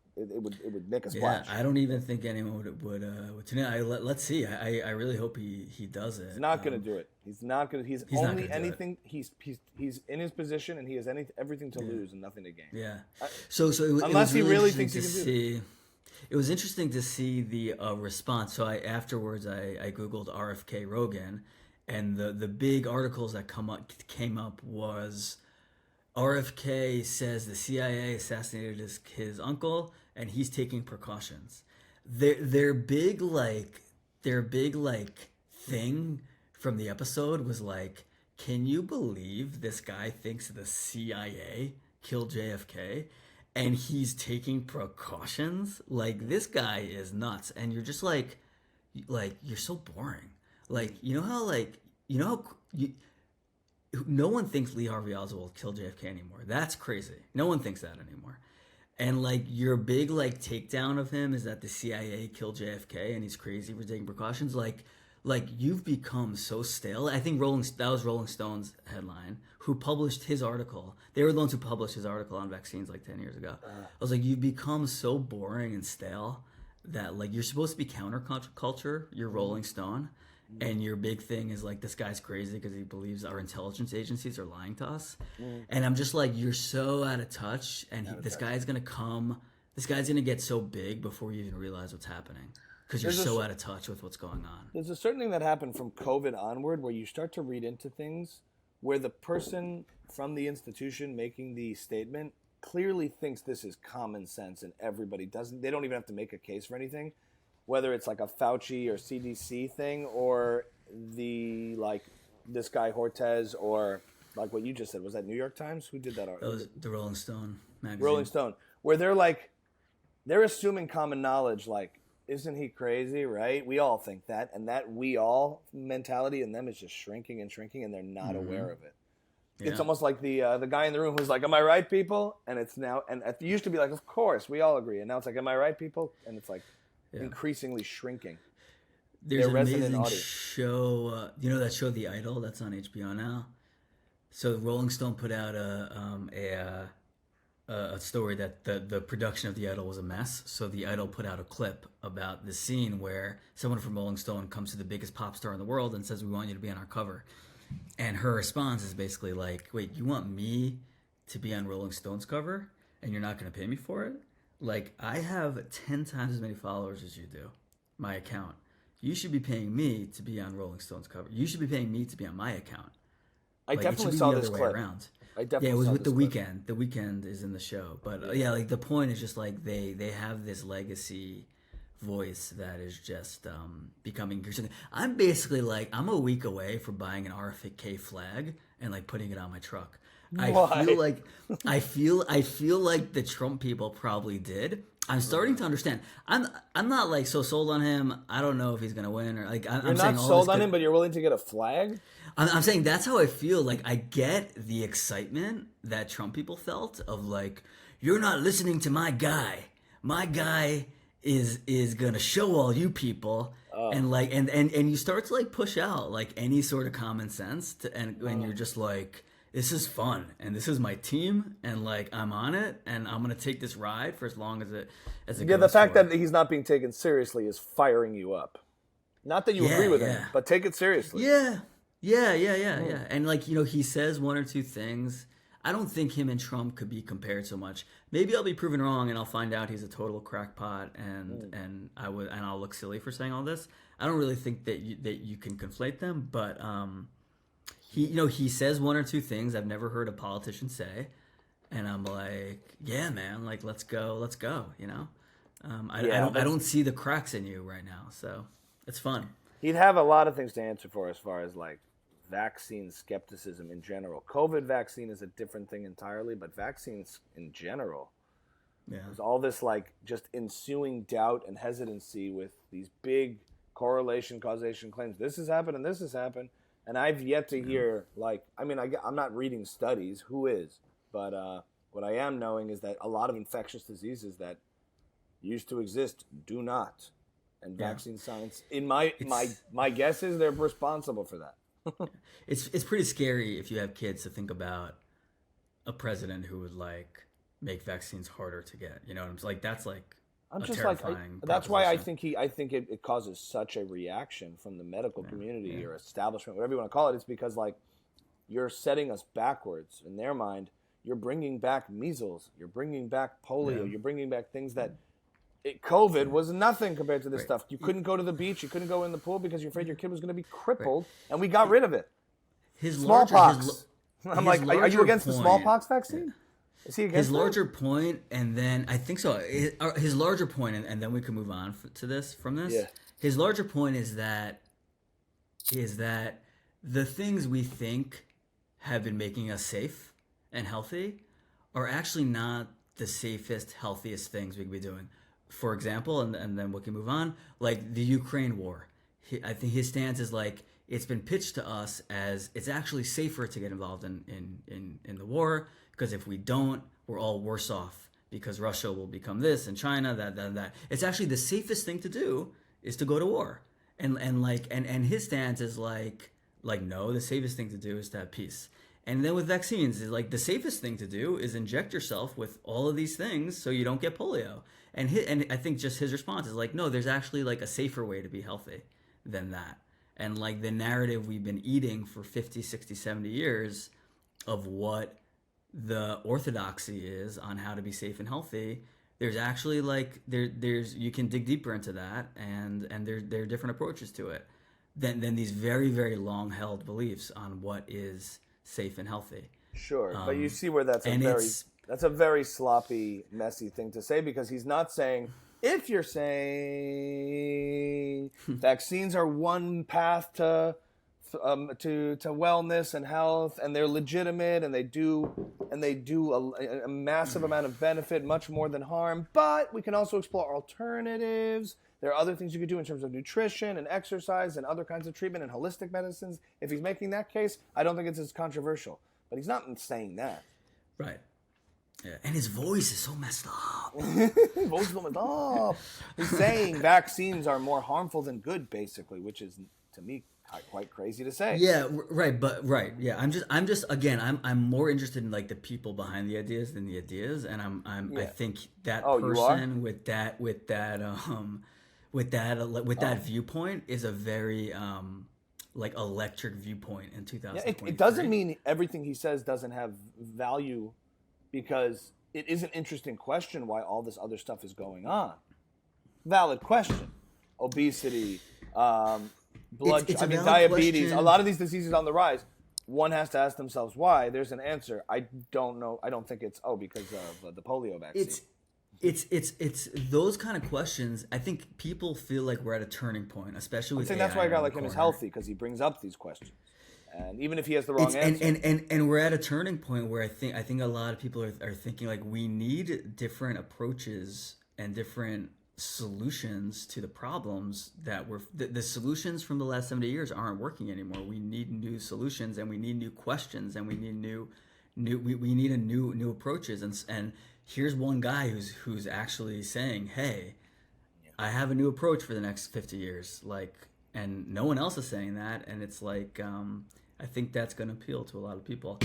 make a splash. I don't even think anyone would tune in. Let's see. I really hope he does it. He's not going to do it. He's not going to. He's only anything. He's in his position and he has everything to lose and nothing to gain. Yeah. So unless he really thinks he can do it. It was interesting to see the response. So afterwards I googled RFK Rogan, and the big articles that came up was RFK says the CIA assassinated his uncle and he's taking precautions. Their big thing from the episode was like, can you believe this guy thinks the CIA killed JFK and he's taking precautions? Like, this guy is nuts. And you're just like you're so boring. Like, no one thinks Lee Harvey Oswald killed JFK anymore. That's crazy. No one thinks that anymore. And like your big like takedown of him is that the CIA killed JFK and he's crazy for taking precautions. Like you've become so stale. I think that was Rolling Stone's headline, who published his article. They were the ones who published his article on vaccines like 10 years ago. I was like, you've become so boring and stale that like you're supposed to be counterculture. You're Rolling Stone. And your big thing is like, this guy's crazy because he believes our intelligence agencies are lying to us. And I'm just like, you're so out of touch. And this guy's going to get so big before you even realize what's happening. because you're so out of touch with what's going on. There's a certain thing that happened from COVID onward where you start to read into things where the person from the institution making the statement clearly thinks this is common sense and everybody doesn't. They don't even have to make a case for anything, whether it's like a Fauci or CDC thing or the like this guy Hotez or like what you just said. Was that New York Times? Who did that? That was the Rolling Stone magazine. Rolling Stone, where they're assuming common knowledge, like, isn't he crazy, right? We all think that, and that we all mentality in them is just shrinking and shrinking, and they're not aware of it. Yeah. It's almost like the guy in the room who's like, am I right, people? And it's now, and it used to be like, of course, we all agree. And now it's like, am I right, people? And it's like increasingly shrinking. There's an amazing show, you know that show The Idol that's on HBO now? So Rolling Stone put out a story that the production of The Idol was a mess. So The Idol put out a clip about the scene where someone from Rolling Stone comes to the biggest pop star in the world and says, we want you to be on our cover. And her response is basically like, wait, you want me to be on Rolling Stone's cover and you're not going to pay me for it? Like, I have 10 times as many followers as you do, my account. You should be paying me to be on Rolling Stone's cover. You should be paying me to be on my account. I definitely saw this clip. It was with The Weeknd. The Weeknd is in the show. But like the point is just like they have this legacy voice that is just becoming. I'm basically like, I'm a week away from buying an RFK flag and like putting it on my truck. Why? I feel like the Trump people probably did. I'm starting to understand. I'm not like so sold on him. I don't know if he's gonna win or like. You're not sold on him, but you're willing to get a flag. I'm saying that's how I feel. Like I get the excitement that Trump people felt of like, you're not listening to my guy. My guy is gonna show all you people, and like and you start to like push out like any sort of common sense and you're just like, this is fun and this is my team and like I'm on it and I'm gonna take this ride for as long as it goes. The fact that he's not being taken seriously is firing you up. Not that you agree with him, but take it seriously. Yeah. And like, you know, he says one or two things. I don't think him and Trump could be compared so much. Maybe I'll be proven wrong and I'll find out he's a total crackpot and I'll look silly for saying all this. I don't really think that you can conflate them, but he says one or two things I've never heard a politician say, and I'm like, yeah, man, like let's go, you know. I don't see the cracks in you right now, so it's fun. He'd have a lot of things to answer for as far as like vaccine skepticism in general. COVID vaccine is a different thing entirely, but vaccines in general, there's all this like just ensuing doubt and hesitancy with these big correlation causation claims. This has happened and this has happened. And I've yet to hear, like, I mean, I'm not reading studies, who is? But what I am knowing is that a lot of infectious diseases that used to exist do not. And vaccine science, in my guess is they're responsible for that. It's pretty scary if you have kids to think about a president who would, like, make vaccines harder to get. You know what I'm saying? Like, that's, like, I'm just like, that's why I think it causes such a reaction from the medical community or establishment, whatever you want to call it. It's because like you're setting us backwards in their mind. You're bringing back measles, you're bringing back polio, you're bringing back things that COVID was nothing compared to this stuff. You couldn't go to the beach, you couldn't go in the pool because you're afraid your kid was going to be crippled, and we got rid of it. Smallpox. I'm like, are you against the smallpox vaccine? Is he against his larger point, and then I think so. His larger point, and then we can move on to this from this. Yeah. His larger point is that the things we think have been making us safe and healthy are actually not the safest, healthiest things we could be doing. For example, and then we can move on, like the Ukraine war. I think his stance is like, it's been pitched to us as it's actually safer to get involved in the war, because if we don't, we're all worse off because Russia will become this and China, that. It's actually the safest thing to do is to go to war. And his stance is like no, the safest thing to do is to have peace. And then with vaccines, it's like the safest thing to do is inject yourself with all of these things so you don't get polio. And I think just his response is like, no, there's actually like a safer way to be healthy than that. And like the narrative we've been eating for 50, 60, 70 years of what the orthodoxy is on how to be safe and healthy there's actually like there's you can dig deeper into that, and there are different approaches to it than these very, very long held beliefs on what is safe and healthy. Sure, but you see where that's it's a very sloppy, messy thing to say, because he's not saying, if you're saying vaccines are one path to wellness and health, and they're legitimate, and they do a massive amount of benefit, much more than harm, but we can also explore alternatives. There are other things you could do in terms of nutrition and exercise and other kinds of treatment and holistic medicines. If he's making that case, I don't think it's as controversial. But he's not saying that. Right. Yeah. And his voice is so messed up. Voice is so messed up. He's saying vaccines are more harmful than good, basically, which is, to me, quite crazy to say. Yeah, right. But right. Yeah, I'm just again, I'm more interested in like the people behind the ideas than the ideas, and I think that person with that viewpoint is a very like electric viewpoint in 2023. It doesn't mean everything he says doesn't have value, because it is an interesting question why all this other stuff is going on. Valid question. Obesity, diabetes, question. A lot of these diseases on the rise. One has to ask themselves why. There's an answer. I don't know. I don't think it's because of the polio vaccine. It's those kind of questions. I think people feel like we're at a turning point, especially with I think AI that's why a guy like him is healthy, because he brings up these questions, and even if he has the wrong answer, and we're at a turning point where I think a lot of people are thinking like we need different approaches and different solutions to the problems that the solutions from the last 70 years aren't working anymore. We need new solutions, and we need new questions, and we need we need new approaches, and here's one guy who's actually saying, hey, I have a new approach for the next 50 years, like, and no one else is saying that, and it's like I think that's going to appeal to a lot of people.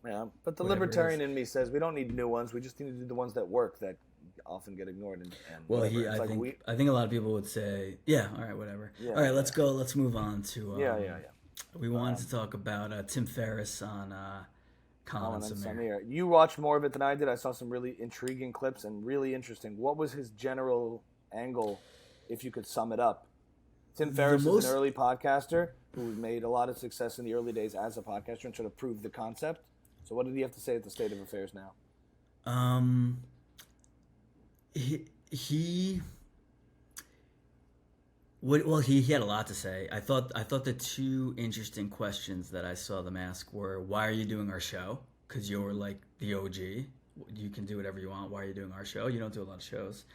Yeah, but the libertarian in me says we don't need new ones, we just need to do the ones that work, that often get ignored. And well, I think a lot a lot of people would say, all right, whatever. Yeah, all right, let's move on to we wanted to talk about Tim Ferriss on Colin and Samir. You watched more of it than I did. I saw some really intriguing clips and really interesting. What was his general angle, if you could sum it up? Tim Ferriss is an early podcaster who made a lot of success in the early days as a podcaster and sort of proved the concept. So what did he have to say at the state of affairs now? He had a lot to say. I thought the two interesting questions that I saw them ask were, why are you doing our show? Because you're like the OG. You can do whatever you want. Why are you doing our show? You don't do a lot of shows.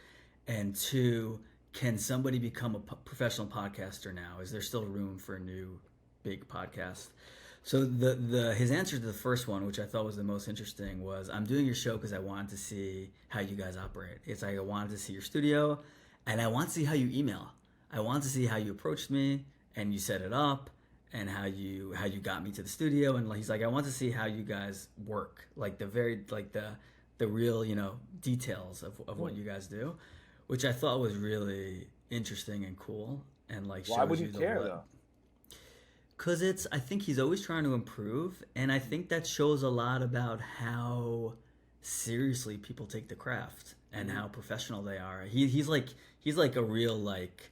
And two, can somebody become a professional podcaster now? Is there still room for a new big podcast? So his answer to the first one, which I thought was the most interesting, was, I'm doing your show because I wanted to see how you guys operate. It's like I wanted to see your studio, and I want to see how you email. I want to see how you approached me and you set it up, and how you got me to the studio. And he's like, I want to see how you guys work, like the real details of what you guys do, which I thought was really interesting and cool. And like, why would you care though? Because I think he's always trying to improve, and I think that shows a lot about how seriously people take the craft and how professional they are. He's like a real like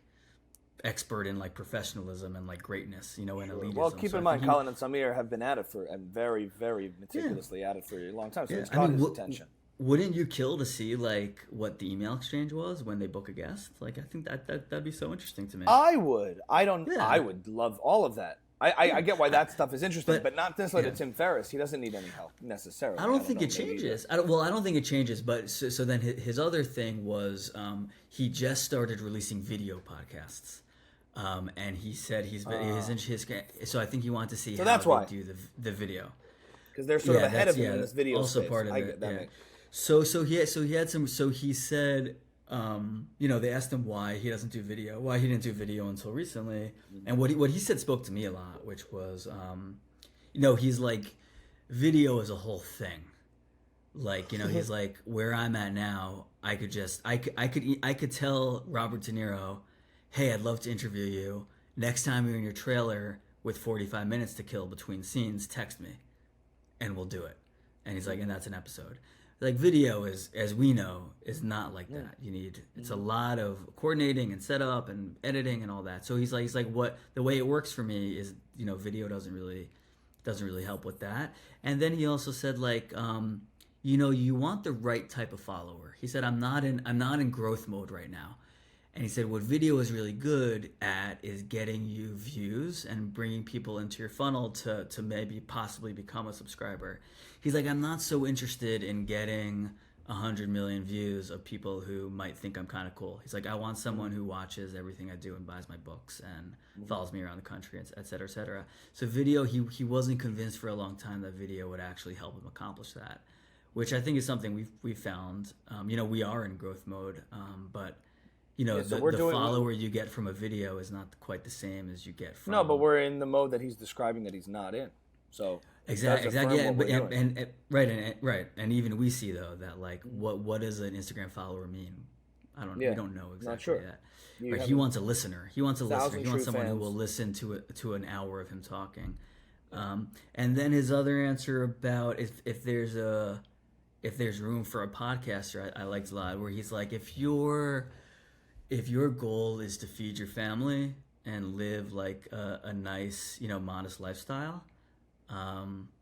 expert in like professionalism and like greatness, and elitism. Well, keep in mind, Colin and Samir have been at it and very, very meticulously at it for a long time, so it's caught his attention. Wouldn't you kill to see like what the email exchange was when they book a guest? Like, I think that'd be so interesting to me. I would. I would love all of that. I get why that stuff is interesting, but not necessarily to Tim Ferriss. He doesn't need any help necessarily. I don't think it changes. I don't think it changes. But so then his other thing was he just started releasing video podcasts, and he said his so I think he wanted to see how they do the video, because they're sort of ahead of him in this video also space. Part of it. So he said. They asked him why he didn't do video until recently, and what he said spoke to me a lot, which was, he's like, video is a whole thing. Like, he's like, where I'm at now, I could tell Robert De Niro, hey, I'd love to interview you. Next time you're in your trailer with 45 minutes to kill between scenes, text me, and we'll do it. And he's like, and that's an episode. like video is, as we know, is not like that. You need, it's a lot of coordinating and setup and editing and all that. So he's like what the way it works for me is, you know, video doesn't really help with that. And then he also said like, you know, you want the right type of follower. He said, I'm not in growth mode right now. And he said, what video is really good at is getting you views and bringing people into your funnel to maybe possibly become a subscriber. He's like, I'm not so interested in getting 100 million views of people who might think I'm kind of cool. He's like, I want someone who watches everything I do and buys my books and follows me around the country, et cetera, et cetera. So video, he wasn't convinced for a long time that video would actually help him accomplish that, which I think is something we've found. You know, we are in growth mode, but you know, the follower you get from a video is not quite the same as you get from... No, but we're in the mode that he's describing that he's not in. So exactly, yeah, right. And even we see though that like what does an Instagram follower mean? I don't know. We don't know exactly yet. Right, he wants a listener. He wants someone who will listen to an hour of him talking. And then his other answer about if there's room for a podcaster, I liked a lot, where he's like, if your goal is to feed your family and live like a nice, you know, modest lifestyle,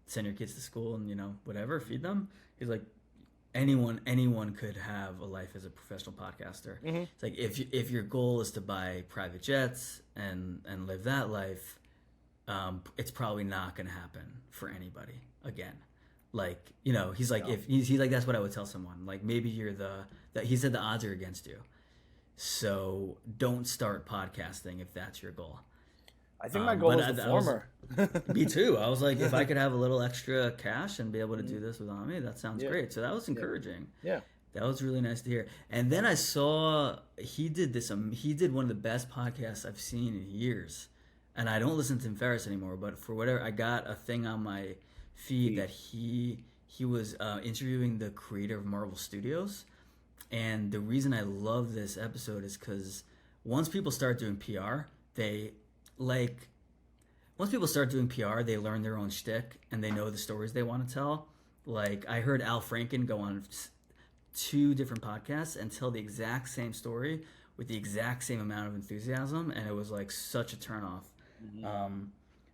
send your kids to school and, you know, whatever, feed them. He's like, anyone could have a life as a professional podcaster. It's like if your goal is to buy private jets and live that life, it's probably not going to happen for anybody again. Like, you know, he's like, if he's like, that's what I would tell someone. Like, maybe you're he said the odds are against you. So don't start podcasting if that's your goal. I think my goal is the former. Me too. I was like, if I could have a little extra cash and be able to do this without me, that sounds great. So that was encouraging. Yeah. That was really nice to hear. And then I saw he did one of the best podcasts I've seen in years. And I don't listen to Tim Ferriss anymore, but for whatever, I got a thing on my feed that he was interviewing the creator of Marvel Studios. And the reason I love this episode is because once people start doing PR, they learn their own shtick and they know the stories they want to tell. Like, I heard Al Franken go on 2 different podcasts and tell the exact same story with the exact same amount of enthusiasm, and it was like such a turnoff.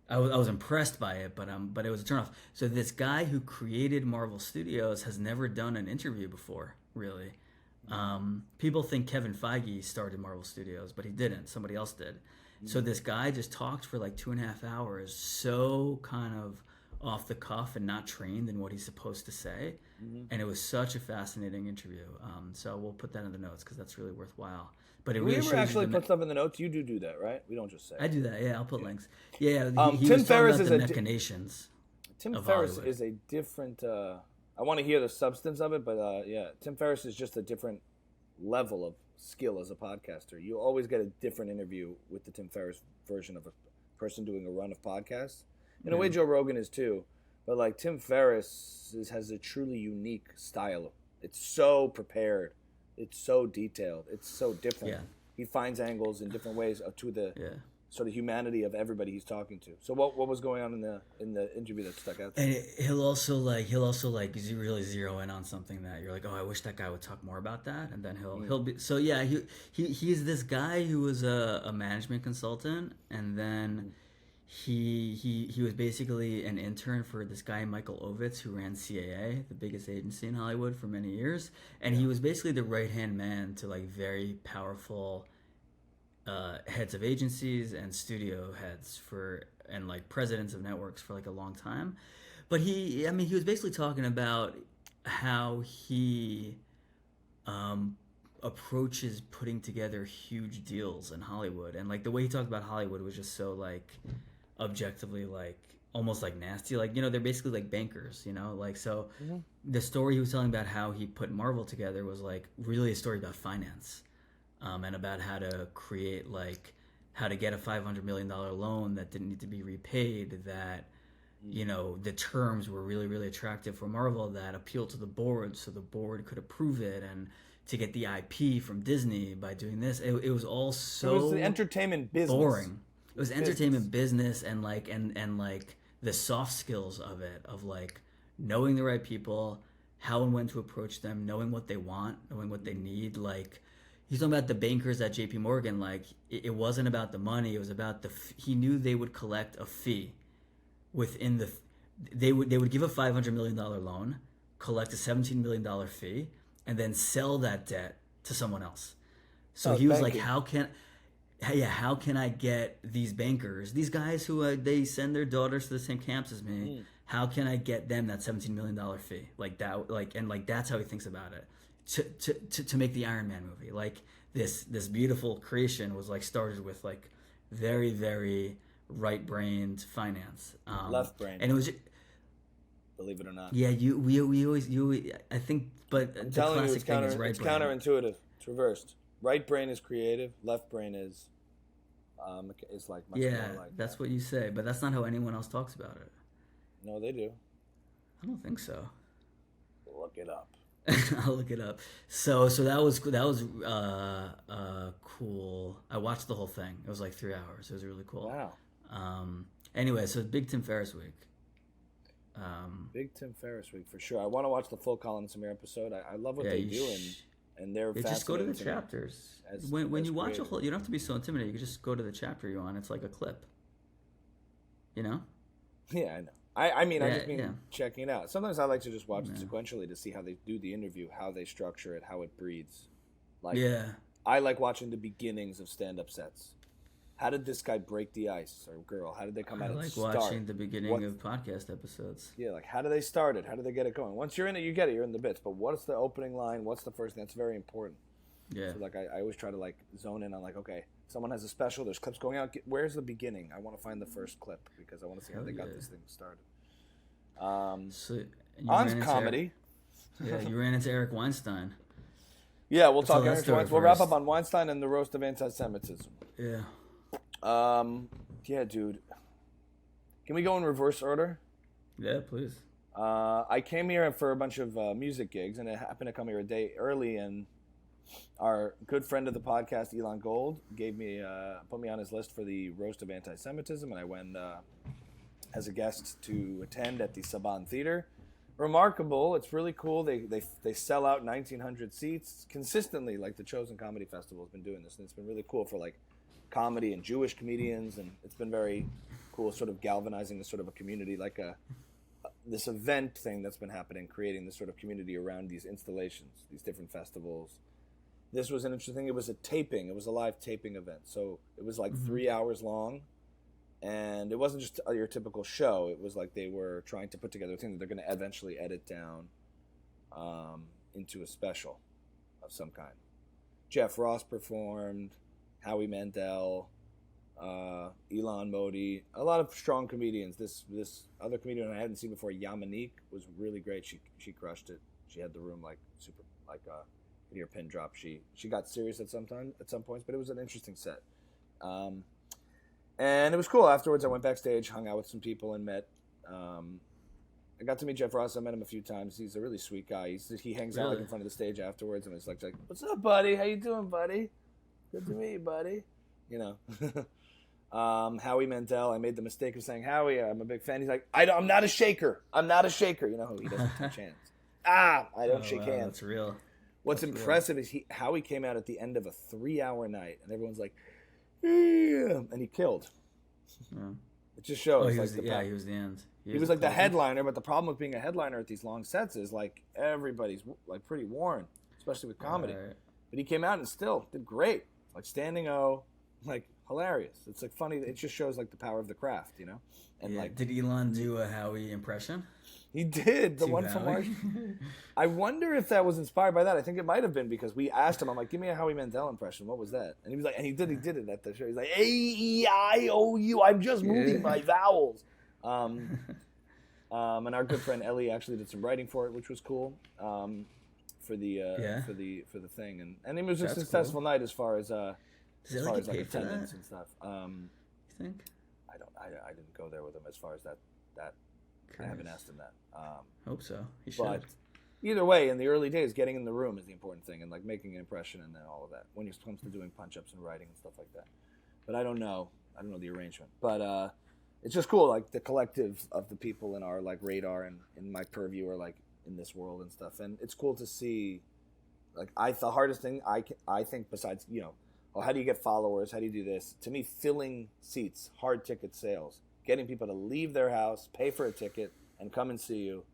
I was impressed by it, but it was a turnoff. So this guy who created Marvel Studios has never done an interview before, really. People think Kevin Feige started Marvel Studios, but he didn't. Somebody else did. So this guy just talked for like 2.5 hours, so kind of off the cuff and not trained in what he's supposed to say. And it was such a fascinating interview. So we'll put that in the notes because that's really worthwhile. But it really shows actually put stuff in the notes. You do that, right? We don't just say. I do that. Yeah, I'll put links. Yeah, he Tim was Ferriss talking is about the machinations. Tim Ferriss is a different. I want to hear the substance of it, but Tim Ferriss is just a different level of skill as a podcaster. You always get a different interview with the Tim Ferriss version of a person doing a run of podcasts. In a way, Joe Rogan is too. But like Tim Ferriss has a truly unique style. It's so prepared. It's so detailed. It's so different. Yeah. He finds angles in different ways to the sort of humanity of everybody he's talking to. So what was going on in the interview that stuck out? And he'll also really zero in on something that you're like, oh, I wish that guy would talk more about that. And then he'll be so he's this guy who was a management consultant, and then he was basically an intern for this guy Michael Ovitz, who ran CAA, the biggest agency in Hollywood, for many years. And he was basically the right hand man to like very powerful heads of agencies and studio heads and like presidents of networks for like a long time. But he was basically talking about how he approaches putting together huge deals in Hollywood, and like the way he talked about Hollywood was just so like objectively like almost like nasty, like, you know, they're basically like bankers, you know, like, so the story he was telling about how he put Marvel together was like really a story about finance, and about how to create, like, how to get a $500 million loan that didn't need to be repaid, that, you know, the terms were really, really attractive for Marvel, that appealed to the board so the board could approve it, and to get the IP from Disney by doing this. It was all so it was the entertainment business. Boring. It was entertainment business, and like the soft skills of it, of like knowing the right people, how and when to approach them, knowing what they want, knowing what they need. Like, he's talking about the bankers at JP Morgan. Like, it wasn't about the money. It was about he knew they would collect a fee within they would give a $500 million loan, collect a $17 million fee, and then sell that debt to someone else. So he was like, how can I get these bankers, these guys who they send their daughters to the same camps as me? How can I get them that $17 million fee? Like that, that's how he thinks about it. To make the Iron Man movie, like this beautiful creation was like started with like very, very right-brained finance, left brain, and it was. Believe it or not. Yeah, we always I think, but I'm the telling you, classic thing is right it's brain. counterintuitive. It's reversed. Right brain is creative. Left brain is like much more like that's that. what you say, but that's not how anyone else talks about it. No, they do. I don't think so. Look it up. I'll look it up. So that was cool. I watched the whole thing. It was like 3 hours. It was really cool. Wow. Anyway, so big Tim Ferriss week. Big Tim Ferriss week for sure. I want to watch the full Colin Samir episode. I love what they do, and they're just go to the fascinating chapters. When you watch a whole, you don't have to be so intimidated. You can just go to the chapter you're on. It's like a clip. You know? Yeah, I know. I mean, I just mean checking it out. Sometimes I like to just watch it sequentially to see how they do the interview, how they structure it, how it breathes. Like, I like watching the beginnings of stand-up sets. How did this guy break the ice, or girl? How did they come out and start? I like watching the beginning of podcast episodes. Yeah, like how do they start it? How do they get it going? Once you're in it, you get it. You're in the bits. But what's the opening line? What's the first thing? That's very important. Yeah. So like I always try to like zone in on like, okay, someone has a special. There's clips going out. Where's the beginning? I want to find the first clip because I want to see how they got this thing started. On comedy. You ran into Eric Weinstein. Yeah, we'll talk Eric Weinstein. We'll wrap up on Weinstein and the roast of anti-Semitism. Yeah. Yeah, dude. Can we go in reverse order? Yeah, please. I came here for a bunch of music gigs, and I happened to come here a day early, and our good friend of the podcast, Elon Gold, put me on his list for the Roast of Anti-Semitism, and I went as a guest to attend at the Saban Theater. Remarkable. It's really cool. They sell out 1,900 seats consistently, like the Chosen Comedy Festival has been doing this, and it's been really cool for like comedy and Jewish comedians, and it's been very cool, sort of galvanizing this sort of a community, like this event thing that's been happening, creating this sort of community around these installations, these different festivals. This was an interesting thing. It was a taping. It was a live taping event, so it was like 3 hours long, and it wasn't just your typical show. It was like they were trying to put together a thing that they're going to eventually edit down into a special of some kind. Jeff Ross performed, Howie Mandel, Elon Modi, a lot of strong comedians. This other comedian I hadn't seen before, Yamanique, was really great. She crushed it. She had the room like super, like you could hear pin drop. She got serious at some points, but it was an interesting set. And it was cool. Afterwards, I went backstage, hung out with some people, and met. I got to meet Jeff Ross. I met him a few times. He's a really sweet guy. He hangs out like in front of the stage afterwards, and it's like, "What's up, buddy? How you doing, buddy? Good to meet you, buddy." You know. Howie Mandel. I made the mistake of saying, "Howie, I'm a big fan." He's like, "I'm not a shaker. I'm not a shaker." You know who he doesn't touch hands. I don't shake hands. That's real. What's impressive is Howie came out at the end of a 3-hour night, and everyone's like, "Yeah," and he killed. Yeah. It just shows. He was the end. He was like the headliner, but the problem with being a headliner at these long sets is like everybody's like pretty worn, especially with comedy. Right. But he came out and still did great, like standing O, like hilarious. It's like funny. It just shows like the power of the craft, you know. And like, did Elon do a Howie impression? He did the one from March. I wonder if that was inspired by that. I think it might have been because we asked him. I'm like, "Give me a Howie Mandel impression. What was that?" And he was like, and he did it at the show. He's like, A-E-I-O-U. I'm just moving my vowels. And our good friend Ellie actually did some writing for it, which was cool. For the thing, and it was a successful night as far as like attendance and stuff. You think? I didn't go there with him as far as that. I haven't asked him that. Hope so. He should. But either way, in the early days, getting in the room is the important thing, and like making an impression, and then all of that when it comes to doing punch-ups and writing and stuff like that. But I don't know the arrangement. But it's just cool, like the collective of the people in our like radar and in my purview are like in this world and stuff. And it's cool to see, like, the hardest thing I think besides, how do you get followers? How do you do this? To me, filling seats, hard ticket sales, getting people to leave their house, pay for a ticket, and come and see you,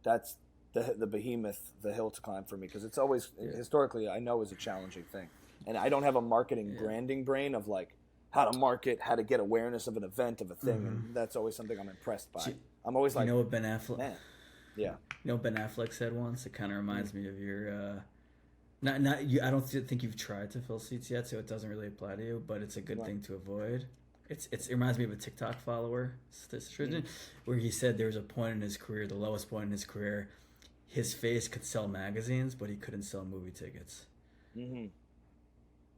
that's the behemoth, the hill to climb for me. Because it's always, historically, I know is a challenging thing. And I don't have a marketing branding brain of, like, how to market, how to get awareness of an event, of a thing. And that's always something I'm impressed by. I'm always like, you know what Ben Affleck? Man. Yeah. You know what Ben Affleck said once? It kind of reminds me of your... Not you. I don't think you've tried to fill seats yet, so it doesn't really apply to you. But it's a good thing to avoid. It reminds me of a TikTok follower, where he said there was a point in his career, the lowest point in his career, his face could sell magazines, but he couldn't sell movie tickets. Mm-hmm.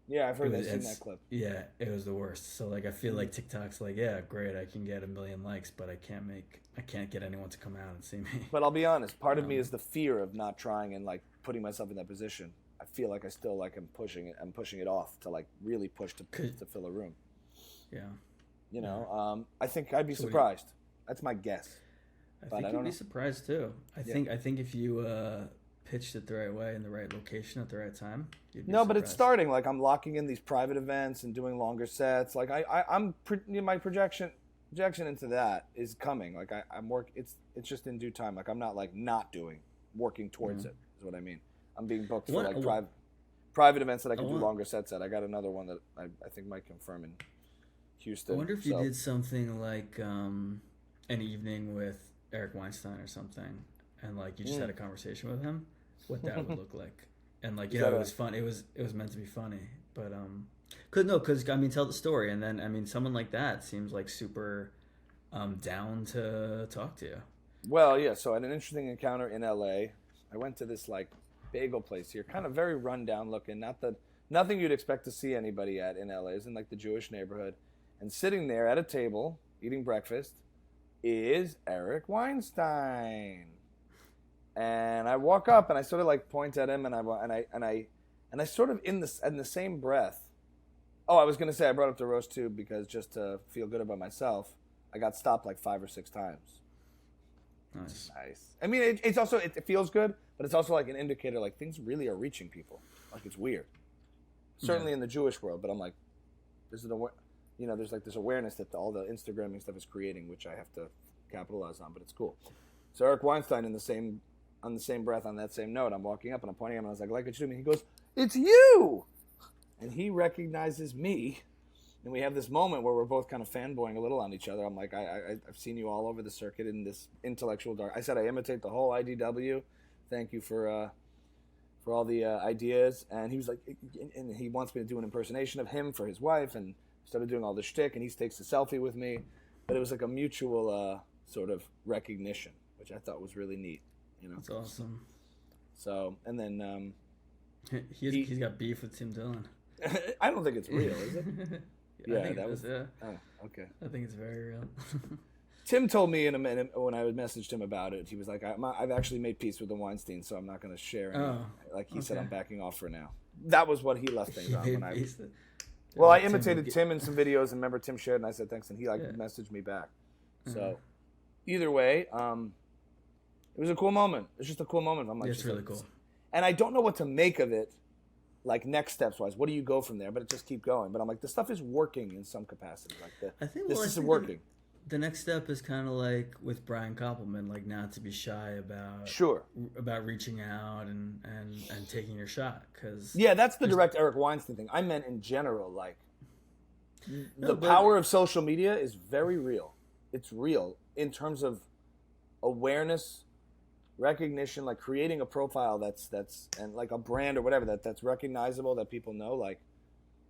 Yeah, I've heard that. Seen that clip. Yeah, it was the worst. So like, I feel like TikTok's like, yeah, great, I can get 1 million likes, but I can't get anyone to come out and see me. But I'll be honest, part of me is the fear of not trying and like putting myself in that position. I feel like I still like I'm pushing it off to like really push to fill a room. Yeah. I think I'd be surprised. That's my guess. I think you'd be surprised too. I think if you pitched it the right way in the right location at the right time, you'd be surprised. But it's starting. Like I'm locking in these private events and doing longer sets. Like my projection into that is coming. Like I'm it's just in due time. Like I'm not like not working towards it is what I mean. I'm being booked for like private events that I can do longer sets at. I got another one that I think might confirm in Houston. I wonder if you did something like an evening with Eric Weinstein or something, and like you just had a conversation with him, what that would look like. And like, it was fun. It was meant to be funny, but because I mean, tell the story, and then I mean, someone like that seems like super down to talk to you. Well, yeah. So I had an interesting encounter in LA. I went to this like bagel place here, kind of very rundown looking, nothing you'd expect to see anybody at in LA. It's in like the Jewish neighborhood, and sitting there at a table eating breakfast is Eric Weinstein. And I walk up and I sort of like point at him, and I sort of in the same breath. Oh, I was gonna say I brought up the roast too because just to feel good about myself, I got stopped like 5 or 6 times. Nice. I mean, it's also it feels good, but it's also like an indicator like things really are reaching people. Like it's weird. Certainly in the Jewish world, but I'm like, there's like this awareness that all the Instagramming stuff is creating, which I have to capitalize on. But it's cool. So Eric Weinstein on the same breath, on that same note, I'm walking up and I'm pointing at him and I was like what you do? And he goes, "It's you!" And he recognizes me. And we have this moment where we're both kind of fanboying a little on each other. I'm like, I've seen you all over the circuit in this intellectual dark. I said I imitate the whole IDW. Thank you for all the ideas. And he was like, and he wants me to do an impersonation of him for his wife. And started doing all the shtick. And he takes a selfie with me. But it was like a mutual sort of recognition, which I thought was really neat. That's awesome. So, and then he's got beef with Tim Dillon. I don't think it's real, is it? Yeah, I think that was. Oh, okay. I think it's very real. Tim told me in a minute when I messaged him about it. He was like, "I've actually made peace with the Weinstein, so I'm not going to share any." Like he said, I'm backing off for now. That was what he left things on. When I imitated Tim in some videos, and remember Tim shared, and I said thanks, and he messaged me back. So, either way, it was a cool moment. It's just a cool moment. I'm like, it's really cool. And I don't know what to make of it. Like next steps wise, what do you go from there? But it just keep going. But I'm like, the stuff is working in some capacity. Like this is working. The next step is kind of like with Brian Koppelman, like not to be shy about reaching out and taking your shot. That's the direct Eric Weinstein thing. I meant in general, like the power of social media is very real. It's real in terms of awareness, recognition, like creating a profile that's and like a brand or whatever that's recognizable, that people know. Like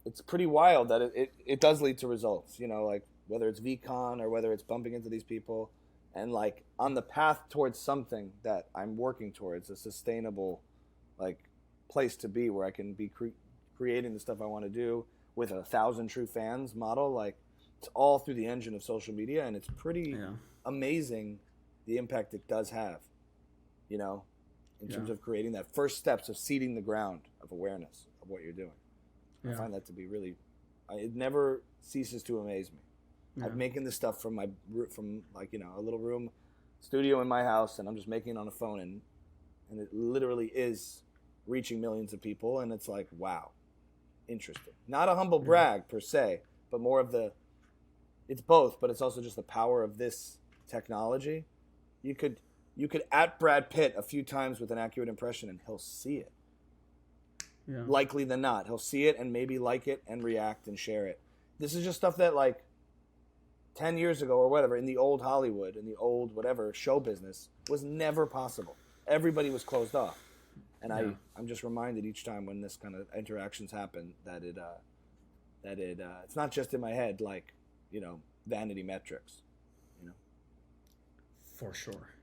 it's pretty wild that it does lead to results, like whether it's VCon or whether it's bumping into these people and like on the path towards something that I'm working towards, a sustainable like place to be where I can be creating the stuff I want to do with 1,000 true fans model. Like it's all through the engine of social media, and it's pretty amazing the impact it does have. In terms of creating that first steps of seeding the ground of awareness of what you're doing. I find that to be really, it never ceases to amaze me. I'm making this stuff from like, a little room studio in my house, and I'm just making it on a phone, and it literally is reaching millions of people, and it's like, wow, interesting. Not a humble brag per se, but more of it's both, but it's also just the power of this technology. You could at Brad Pitt a few times with an accurate impression, and he'll see it. Yeah. Likely than not, he'll see it and maybe like it and react and share it. This is just stuff that, like, 10 years ago or whatever, in the old Hollywood, in the old whatever show business, was never possible. Everybody was closed off. And I'm just reminded each time when this kind of interactions happen that it's not just in my head, like, you know, vanity metrics, you know. For sure.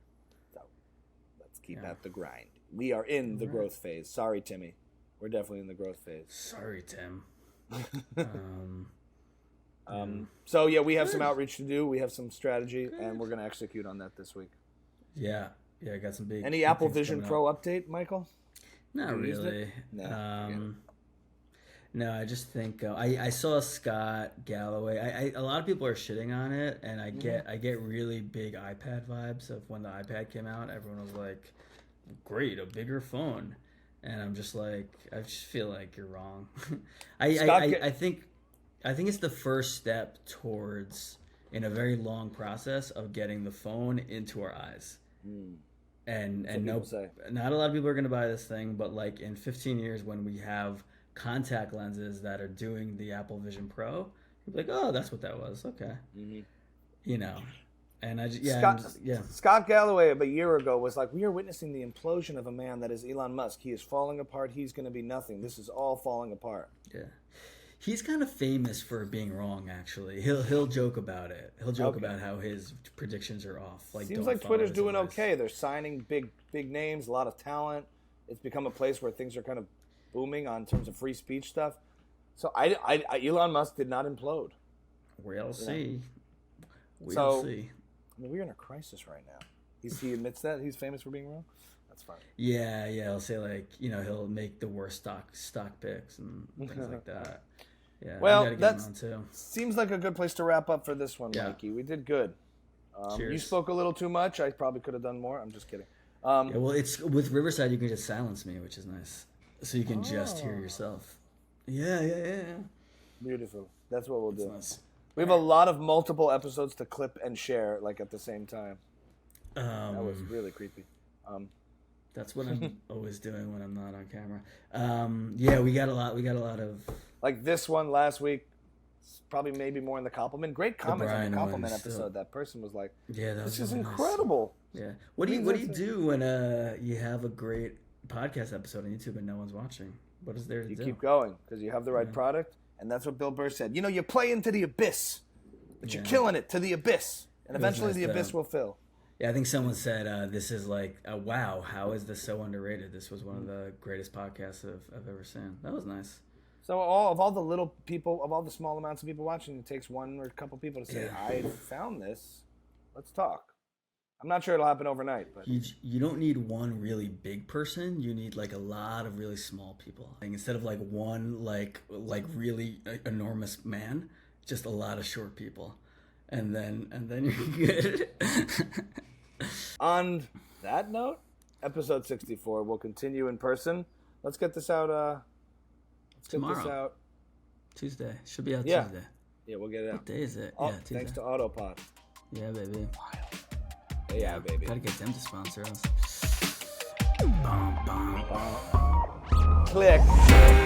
So let's keep at the grind. We are in the growth phase. Sorry, Timmy. We're definitely in the growth phase. Sorry, Tim. So yeah, we have some outreach to do. We have some strategy, and we're going to execute on that this week. Yeah, I got some big. Any Apple Vision Pro update, Michael? Not really. No, I just think I saw Scott Galloway. A lot of people are shitting on it, and I get really big iPad vibes of when the iPad came out. Everyone was like, "Great, a bigger phone," and I'm just like, I just feel like you're wrong. I think it's the first step towards, in a very long process of getting the phone into our eyes. And not a lot of people are going to buy this thing, but like in 15 years when we have contact lenses that are doing the Apple Vision Pro, you're like, oh, that's what that was. Okay. You know, and Scott Galloway a year ago was like, we are witnessing the implosion of a man that is Elon Musk. He is falling apart. He's going to be nothing. This is all falling apart. Yeah. He's kind of famous for being wrong, actually. He'll joke about it. He'll joke about how his predictions are off. Like, seems like Twitter's doing okay. They're signing big names, a lot of talent. It's become a place where things are kind of booming on terms of free speech stuff. So Elon Musk did not implode. We'll see. We'll see. I mean, we're in a crisis right now. He admits that he's famous for being wrong. That's fine. Yeah. He'll say, like, you know, he'll make the worst stock picks and things like that. Yeah, well, that seems like a good place to wrap up for this one, Mikey. We did good. You spoke a little too much. I probably could have done more. I'm just kidding. Well, it's with Riverside, you can just silence me, which is nice. So you can just hear yourself. Yeah. Beautiful. That's what we'll do. Nice. We have a lot of multiple episodes to clip and share, like, at the same time. That was really creepy. That's what I'm always doing when I'm not on camera. We got a lot of... Like this one last week, probably maybe more in the compliment. Great comments on the compliment episode. That person was like, this is incredible. Nice. Yeah. What do you do when you have a great podcast episode on YouTube and no one's watching? What is there to do? You keep going because you have the right product. And that's what Bill Burr said. You know, you play into the abyss, but you're killing it to the abyss. And eventually the abyss will fill. Yeah, I think someone said this is like, wow, how is this so underrated? This was one of the greatest podcasts I've ever seen. That was nice. So of all the little people, of all the small amounts of people watching, it takes one or a couple people to say, I found this. Let's talk. I'm not sure it'll happen overnight. But you don't need one really big person. You need like a lot of really small people. Like, instead of like one like really enormous man, just a lot of short people. And then you're good. On that note, episode 64 will continue in person. Let's get this out... Tomorrow. Tuesday. Should be out Tuesday. Yeah, we'll get it out. What day is it? Tuesday. Thanks to Autopod. Yeah, baby. Yeah, baby. Gotta get them to sponsor us. Click.